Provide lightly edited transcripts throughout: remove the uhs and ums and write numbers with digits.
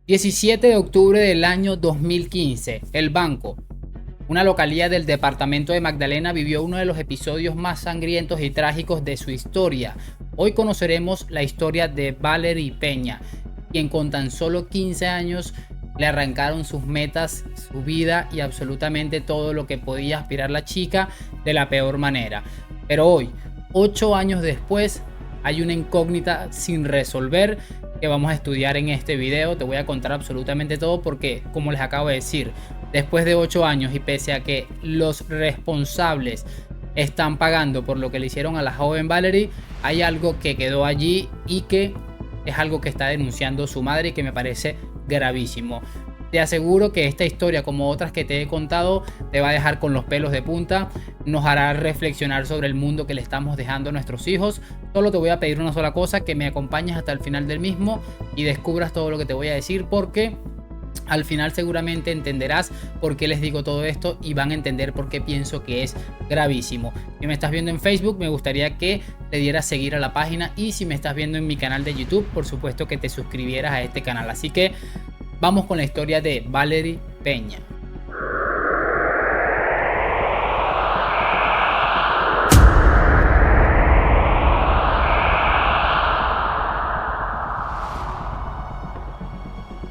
17 de octubre del año 2015, El Banco, una localidad del departamento de Magdalena, vivió uno de los episodios más sangrientos y trágicos de su historia. Hoy conoceremos la historia de Valerie Peña, quien con tan solo 15 años le arrancaron sus metas, su vida y absolutamente todo lo que podía aspirar la chica de la peor manera. Pero hoy, 8 años después, hay una incógnita sin resolver que vamos a estudiar en este video. Te voy a contar absolutamente todo porque, como les acabo de decir, después de 8 años y pese a que los responsables están pagando por lo que le hicieron a la joven Valerie, hay algo que quedó allí y que es algo que está denunciando su madre y que me parece gravísimo. Te aseguro que esta historia, como otras que te he contado, te va a dejar con los pelos de punta, nos hará reflexionar sobre el mundo que le estamos dejando a nuestros hijos. Solo te voy a pedir una sola cosa, que me acompañes hasta el final del mismo y descubras todo lo que te voy a decir, porque al final seguramente entenderás por qué les digo todo esto y van a entender por qué pienso que es gravísimo. Si me estás viendo en Facebook, me gustaría que le dieras seguir a la página, y si me estás viendo en mi canal de YouTube, por supuesto que te suscribieras a este canal. Así que vamos con la historia de Valerie Peña.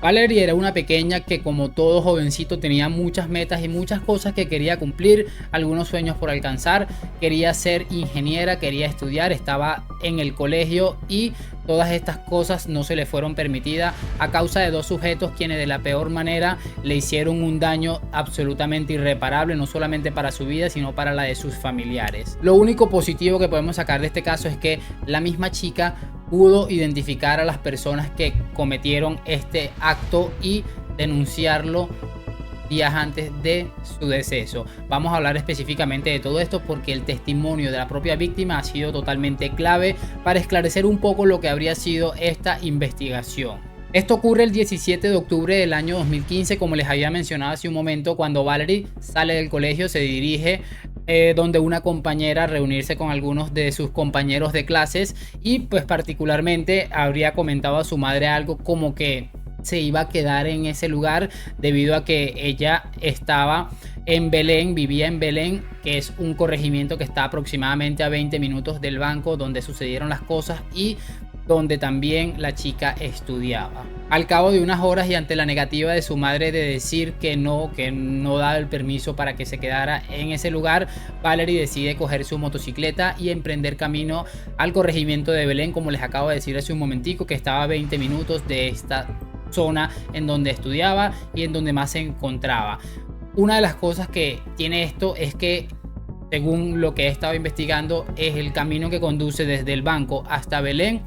Valerie era una pequeña que, como todo jovencito, tenía muchas metas y muchas cosas que quería cumplir, algunos sueños por alcanzar. Quería ser ingeniera, quería estudiar, estaba en el colegio y todas estas cosas no se le fueron permitidas a causa de dos sujetos quienes de la peor manera le hicieron un daño absolutamente irreparable, no solamente para su vida sino para la de sus familiares. Lo único positivo que podemos sacar de este caso es que la misma chica pudo identificar a las personas que cometieron este acto y denunciarlo días antes de su deceso. Vamos a hablar específicamente de todo esto porque el testimonio de la propia víctima ha sido totalmente clave para esclarecer un poco lo que habría sido esta investigación. Esto ocurre el 17 de octubre del año 2015, como les había mencionado hace un momento, cuando Valerie sale del colegio, se dirige donde una compañera a reunirse con algunos de sus compañeros de clases, y pues particularmente habría comentado a su madre algo como que se iba a quedar en ese lugar debido a que ella estaba en Belén, vivía en Belén, que es un corregimiento que está aproximadamente a 20 minutos del Banco donde sucedieron las cosas y donde también la chica estudiaba. Al cabo de unas horas y ante la negativa de su madre de decir que no daba el permiso para que se quedara en ese lugar, Valerie decide coger su motocicleta y emprender camino al corregimiento de Belén, como les acabo de decir hace un momentico, que estaba a 20 minutos de esta zona en donde estudiaba y en donde más se encontraba. Una de las cosas que tiene esto es que, según lo que he estado investigando, es el camino que conduce desde el Banco hasta Belén.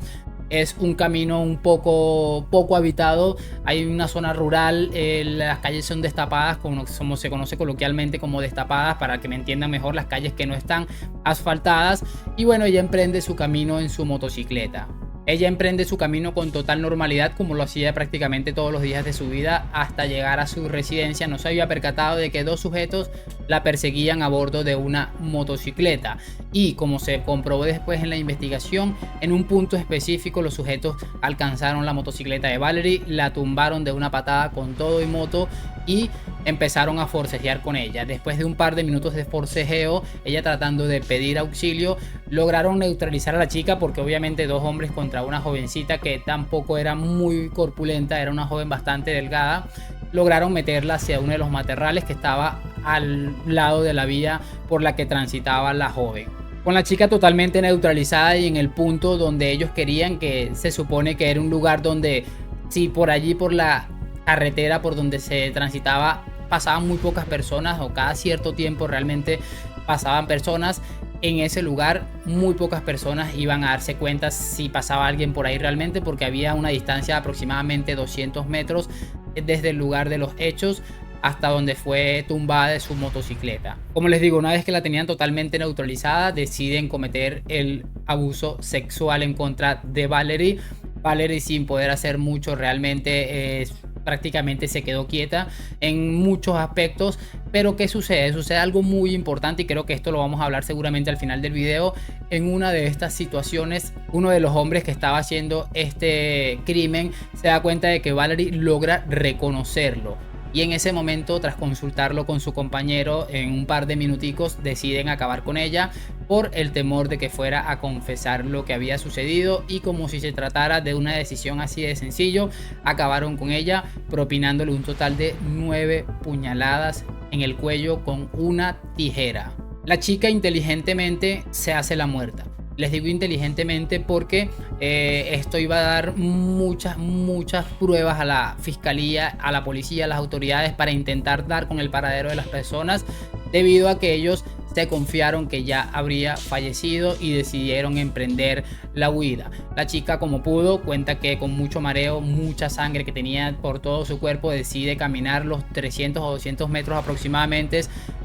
Es un camino un poco habitado, hay una zona rural, las calles son destapadas, como se conoce coloquialmente como destapadas, para que me entiendan mejor, las calles que no están asfaltadas. Y bueno, ella emprende su camino en su motocicleta. Ella emprende su camino con total normalidad, como lo hacía prácticamente todos los días de su vida, hasta llegar a su residencia. No se había percatado de que dos sujetos la perseguían a bordo de una motocicleta, y como se comprobó después en la investigación, en un punto específico los sujetos alcanzaron la motocicleta de Valerie, la tumbaron de una patada con todo y moto y empezaron a forcejear con ella. Después de un par de minutos de forcejeo, ella tratando de pedir auxilio, lograron neutralizar a la chica, porque obviamente dos hombres contra una jovencita que tampoco era muy corpulenta, era una joven bastante delgada, lograron meterla hacia uno de los matorrales que estaba al lado de la vía por la que transitaba la joven. Con la chica totalmente neutralizada y en el punto donde ellos querían, que se supone que era un lugar donde, si por allí por la carretera por donde se transitaba pasaban muy pocas personas, o cada cierto tiempo realmente pasaban personas, en ese lugar muy pocas personas iban a darse cuenta si pasaba alguien por ahí realmente, porque había una distancia de aproximadamente 200 metros desde el lugar de los hechos hasta donde fue tumbada de su motocicleta. Como les digo, una vez que la tenían totalmente neutralizada, deciden cometer el abuso sexual en contra de Valerie. Valerie, sin poder hacer mucho realmente, prácticamente se quedó quieta en muchos aspectos. Pero ¿qué sucede? Sucede algo muy importante, y creo que esto lo vamos a hablar seguramente al final del video. En una de estas situaciones, uno de los hombres que estaba haciendo este crimen se da cuenta de que Valerie logra reconocerlo. Y en ese momento, tras consultarlo con su compañero en un par de minuticos, deciden acabar con ella por el temor de que fuera a confesar lo que había sucedido. Y como si se tratara de una decisión así de sencillo, acabaron con ella propinándole un total de 9 puñaladas en el cuello con una tijera. La chica inteligentemente se hace la muerta. Les digo inteligentemente porque esto iba a dar muchas pruebas a la fiscalía, a la policía, a las autoridades, para intentar dar con el paradero de las personas, debido a que ellos se confiaron que ya habría fallecido y decidieron emprender la huida. La chica, como pudo, cuenta que con mucho mareo, mucha sangre que tenía por todo su cuerpo, decide caminar los 300 o 200 metros aproximadamente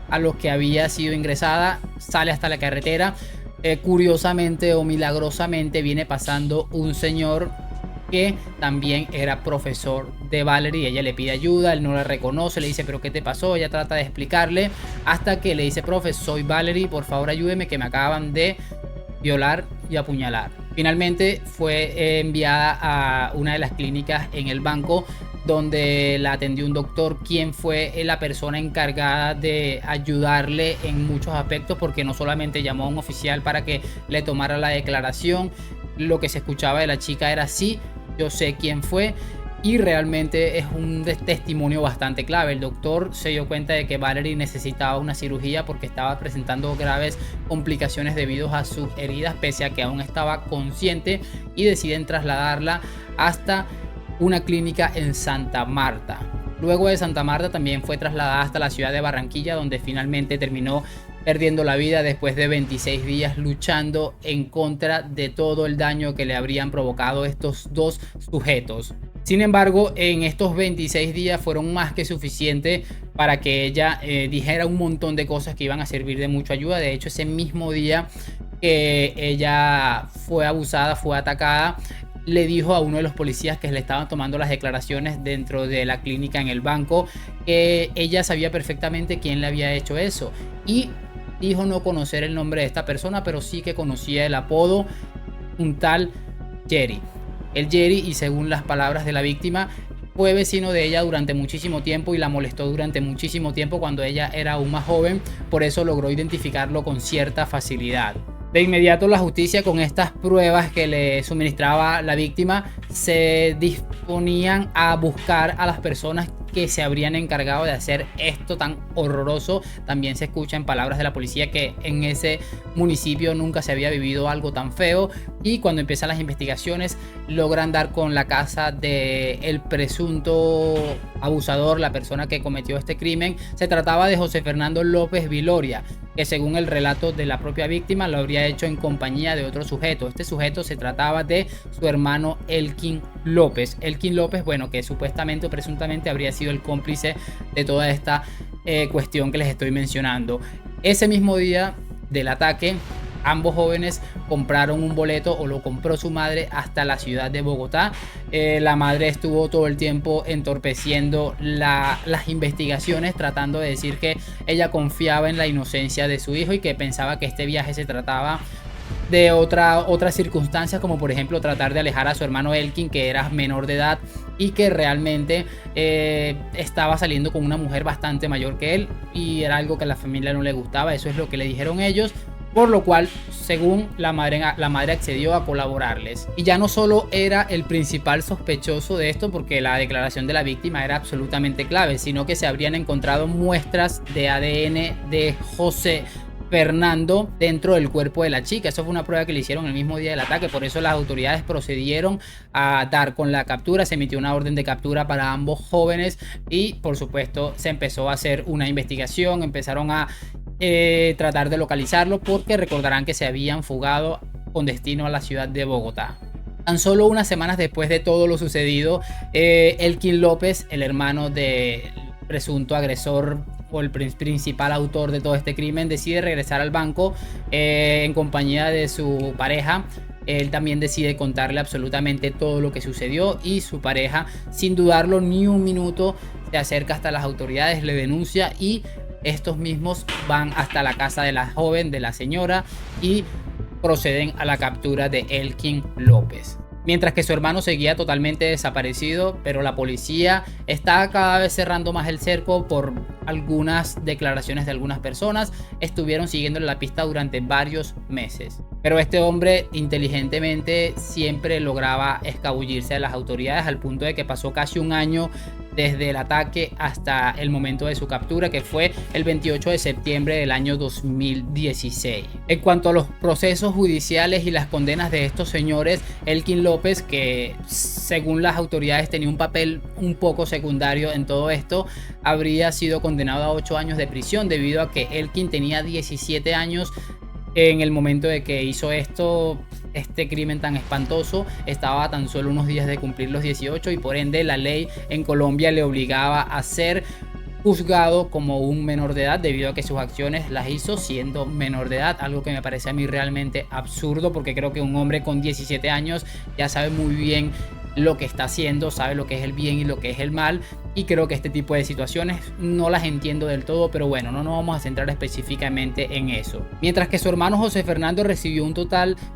a los que había sido ingresada, sale hasta la carretera. Curiosamente o milagrosamente viene pasando un señor que también era profesor de Valerie. Ella le pide ayuda, él no la reconoce, le dice pero ¿qué te pasó? Ella trata de explicarle, hasta que le dice: profe, soy Valerie, por favor ayúdeme, que me acaban de violar y apuñalar. Finalmente fue enviada a una de las clínicas en el banco, donde la atendió un doctor, quien fue la persona encargada de ayudarle en muchos aspectos, porque no solamente llamó a un oficial para que le tomara la declaración. Lo que se escuchaba de la chica era: sí, yo sé quién fue. Y realmente es un testimonio bastante clave. El doctor se dio cuenta de que Valerie necesitaba una cirugía porque estaba presentando graves complicaciones debido a sus heridas, pese a que aún estaba consciente, y deciden trasladarla hasta una clínica en Santa Marta. Luego de Santa Marta también fue trasladada hasta la ciudad de Barranquilla, donde finalmente terminó perdiendo la vida después de 26 días luchando en contra de todo el daño que le habrían provocado estos dos sujetos. Sin embargo, en estos 26 días fueron más que suficientes para que ella dijera un montón de cosas que iban a servir de mucha ayuda. De hecho, ese mismo día que ella fue abusada, fue atacada, le dijo a uno de los policías que le estaban tomando las declaraciones dentro de la clínica en el banco que ella sabía perfectamente quién le había hecho eso, y dijo no conocer el nombre de esta persona, pero sí que conocía el apodo, un tal Jerry. El Jerry, y según las palabras de la víctima, fue vecino de ella durante muchísimo tiempo y la molestó durante muchísimo tiempo cuando ella era aún más joven. Por eso logró identificarlo con cierta facilidad. De inmediato la justicia, con estas pruebas que le suministraba la víctima, se disponían a buscar a las personas que se habrían encargado de hacer esto tan horroroso. También se escucha en palabras de la policía que en ese municipio nunca se había vivido algo tan feo, y cuando empiezan las investigaciones logran dar con la casa del presunto abusador, la persona que cometió este crimen. Se trataba de José Fernando López Viloria, que según el relato de la propia víctima lo habría hecho en compañía de otro sujeto. Este sujeto se trataba de su hermano Elkin López. Elkin López, bueno, que supuestamente o presuntamente habría sido el cómplice de toda esta cuestión que les estoy mencionando. Ese mismo día del ataque, ambos jóvenes compraron un boleto, o lo compró su madre, hasta la ciudad de Bogotá. La madre estuvo todo el tiempo entorpeciendo las investigaciones, tratando de decir que ella confiaba en la inocencia de su hijo y que pensaba que este viaje se trataba de otras circunstancias, como por ejemplo tratar de alejar a su hermano Elkin, que era menor de edad y que realmente estaba saliendo con una mujer bastante mayor que él, y era algo que a la familia no le gustaba. Eso es lo que le dijeron ellos, por lo cual, según la madre accedió a colaborarles. Y ya no solo era el principal sospechoso de esto, porque la declaración de la víctima era absolutamente clave, sino que se habrían encontrado muestras de ADN de José Fernando dentro del cuerpo de la chica. Eso fue una prueba que le hicieron el mismo día del ataque. Por eso las autoridades procedieron a dar con la captura. Se emitió una orden de captura para ambos jóvenes y por supuesto se empezó a hacer una investigación. Empezaron a tratar de localizarlo, porque recordarán que se habían fugado con destino a la ciudad de Bogotá. Tan solo unas semanas después de todo lo sucedido, Elkin López, el hermano del presunto agresor o el principal autor de todo este crimen, decide regresar al banco en compañía de su pareja. Él también decide contarle absolutamente todo lo que sucedió y su pareja, sin dudarlo ni un minuto, se acerca hasta las autoridades, le denuncia y estos mismos van hasta la casa de la joven, de la señora, y proceden a la captura de Elkin López. Mientras que su hermano seguía totalmente desaparecido, pero la policía está cada vez cerrando más el cerco por algunas declaraciones de algunas personas. Estuvieron siguiéndole la pista durante varios meses. Pero este hombre inteligentemente siempre lograba escabullirse de las autoridades, al punto de que pasó casi un año desde el ataque hasta el momento de su captura, que fue el 28 de septiembre del año 2016. En cuanto a los procesos judiciales y las condenas de estos señores, Elkin López, que según las autoridades tenía un papel un poco secundario en todo esto, habría sido condenado a 8 años de prisión, debido a que Elkin tenía 17 años en el momento de que hizo este crimen tan espantoso. Estaba a tan solo unos días de cumplir los 18 y por ende la ley en Colombia le obligaba a ser juzgado como un menor de edad, debido a que sus acciones las hizo siendo menor de edad, algo que me parece a mí realmente absurdo, porque creo que un hombre con 17 años ya sabe muy bien lo que está haciendo, sabe lo que es el bien y lo que es el mal, y creo que este tipo de situaciones no las entiendo del todo, pero bueno, no nos vamos a centrar específicamente en eso. Mientras que su hermano José Fernando recibió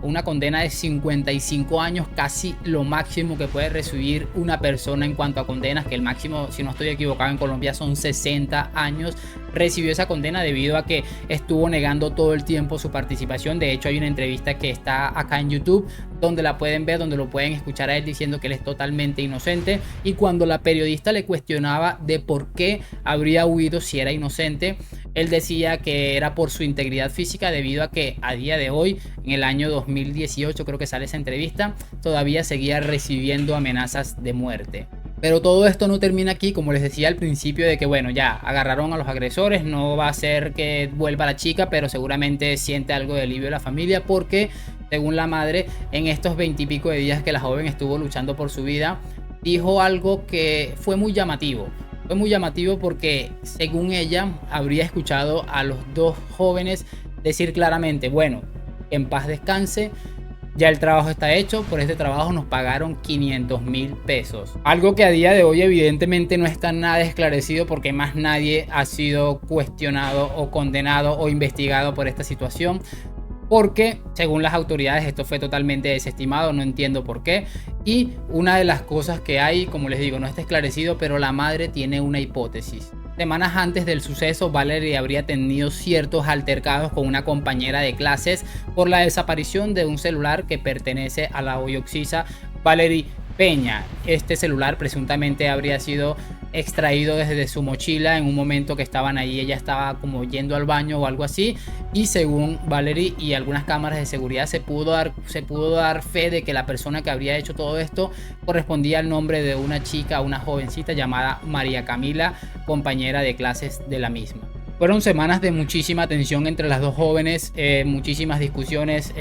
una condena de 55 años, casi lo máximo que puede recibir una persona en cuanto a condenas, que el máximo, si no estoy equivocado, en Colombia son 60 años. Recibió esa condena debido a que estuvo negando todo el tiempo su participación. De hecho, hay una entrevista que está acá en YouTube donde la pueden ver, donde lo pueden escuchar a él diciendo que él es totalmente inocente, y cuando la periodista le cuestionaba de por qué habría huido si era inocente, él decía que era por su integridad física, debido a que a día de hoy, en el año 2018 creo que sale esa entrevista, todavía seguía recibiendo amenazas de muerte. Pero todo esto no termina aquí, como les decía al principio, de que bueno, ya agarraron a los agresores, no va a ser que vuelva la chica, pero seguramente siente algo de alivio de la familia, porque según la madre, en estos 20 y pico de días que la joven estuvo luchando por su vida, dijo algo que fue muy llamativo. Fue muy llamativo porque, según ella, habría escuchado a los dos jóvenes decir claramente: bueno, en paz descanse, ya el trabajo está hecho, por este trabajo nos pagaron 500.000 pesos. Algo que a día de hoy evidentemente no está nada esclarecido, porque más nadie ha sido cuestionado o condenado o investigado por esta situación, porque según las autoridades esto fue totalmente desestimado, no entiendo por qué. Y una de las cosas que hay, como les digo, no está esclarecido, pero la madre tiene una hipótesis. Semanas antes del suceso, Valerie habría tenido ciertos altercados con una compañera de clases por la desaparición de un celular que pertenece a la hoy occisa Valerie Peña. Este celular presuntamente habría sido extraído desde su mochila en un momento que estaban ahí, ella estaba como yendo al baño o algo así, y según Valerie y algunas cámaras de seguridad se pudo dar fe de que la persona que habría hecho todo esto correspondía al nombre de una chica, una jovencita llamada María Camila, compañera de clases de la misma. Fueron semanas de muchísima tensión entre las dos jóvenes, muchísimas discusiones,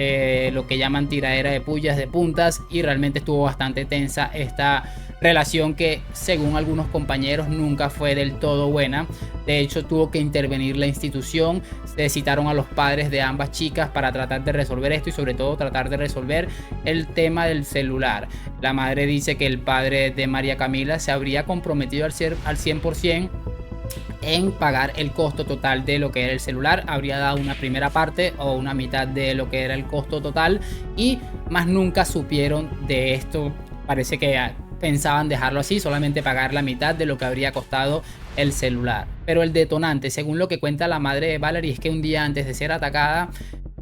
lo que llaman tiradera de pullas, de puntas, y realmente estuvo bastante tensa esta relación, que según algunos compañeros nunca fue del todo buena. De hecho, tuvo que intervenir la institución, se citaron a los padres de ambas chicas para tratar de resolver esto, y sobre todo tratar de resolver el tema del celular. La madre dice que el padre de María Camila se habría comprometido al 100% en pagar el costo total de lo que era el celular, habría dado una primera parte o una mitad de lo que era el costo total, y más nunca supieron de esto. Parece que pensaban dejarlo así, solamente pagar la mitad de lo que habría costado el celular. Pero el detonante, según lo que cuenta la madre de Valerie, es que un día antes de ser atacada,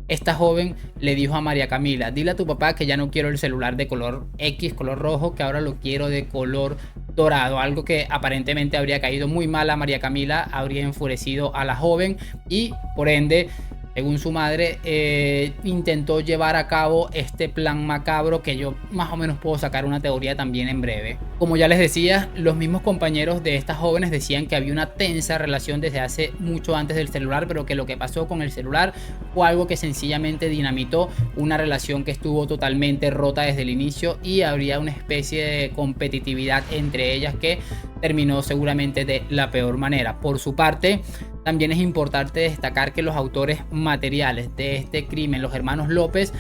esta joven le dijo a María Camila: dile a tu papá que ya no quiero el celular de color X, color rojo, que ahora lo quiero de color dorado. Algo que aparentemente habría caído muy mal a María Camila, habría enfurecido a la joven, y por ende, según su madre, intentó llevar a cabo este plan macabro, que yo más o menos puedo sacar una teoría también en breve. Como ya les decía, los mismos compañeros de estas jóvenes decían que había una tensa relación desde hace mucho antes del celular, pero que lo que pasó con el celular fue algo que sencillamente dinamitó una relación que estuvo totalmente rota desde el inicio, y habría una especie de competitividad entre ellas que terminó seguramente de la peor manera. Por su parte, también es importante destacar que los autores materiales de este crimen, los hermanos López,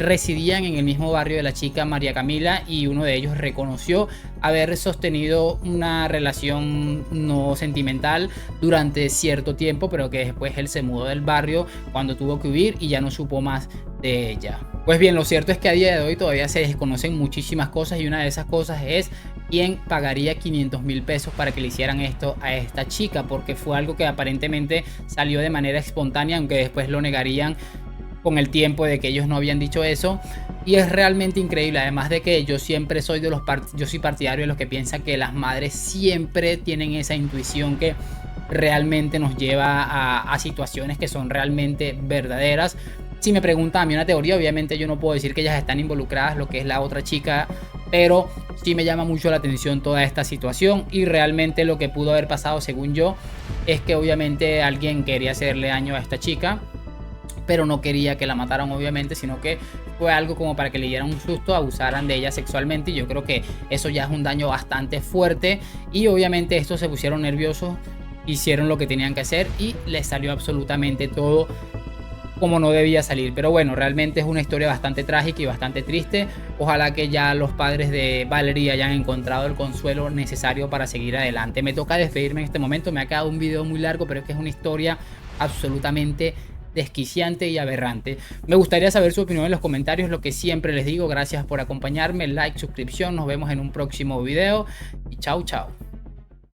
residían en el mismo barrio de la chica María Camila, y uno de ellos reconoció haber sostenido una relación no sentimental durante cierto tiempo, pero que después él se mudó del barrio cuando tuvo que huir y ya no supo más de ella. Pues bien, lo cierto es que a día de hoy todavía se desconocen muchísimas cosas, y una de esas cosas es quién pagaría 500.000 pesos para que le hicieran esto a esta chica, porque fue algo que aparentemente salió de manera espontánea, aunque después lo negarían con el tiempo de que ellos no habían dicho eso. Y es realmente increíble, además de que yo siempre soy yo soy partidario de los que piensan que las madres siempre tienen esa intuición que realmente nos lleva a situaciones que son realmente verdaderas. Si me preguntan a mí una teoría, obviamente yo no puedo decir que ellas están involucradas, lo que es la otra chica, pero sí me llama mucho la atención toda esta situación, y realmente lo que pudo haber pasado, según yo, es que obviamente alguien quería hacerle daño a esta chica, pero no quería que la mataran obviamente, sino que fue algo como para que le dieran un susto, abusaran de ella sexualmente, y yo creo que eso ya es un daño bastante fuerte, y obviamente estos se pusieron nerviosos, hicieron lo que tenían que hacer y les salió absolutamente todo como no debía salir. Pero bueno, realmente es una historia bastante trágica y bastante triste. Ojalá que ya los padres de Valerie hayan encontrado el consuelo necesario para seguir adelante. Me toca despedirme en este momento, me ha quedado un video muy largo, pero es que es una historia absolutamente desquiciante y aberrante. Me gustaría saber su opinión en los comentarios, lo que siempre les digo. Gracias por acompañarme, like, suscripción, nos vemos en un próximo video y chao chao.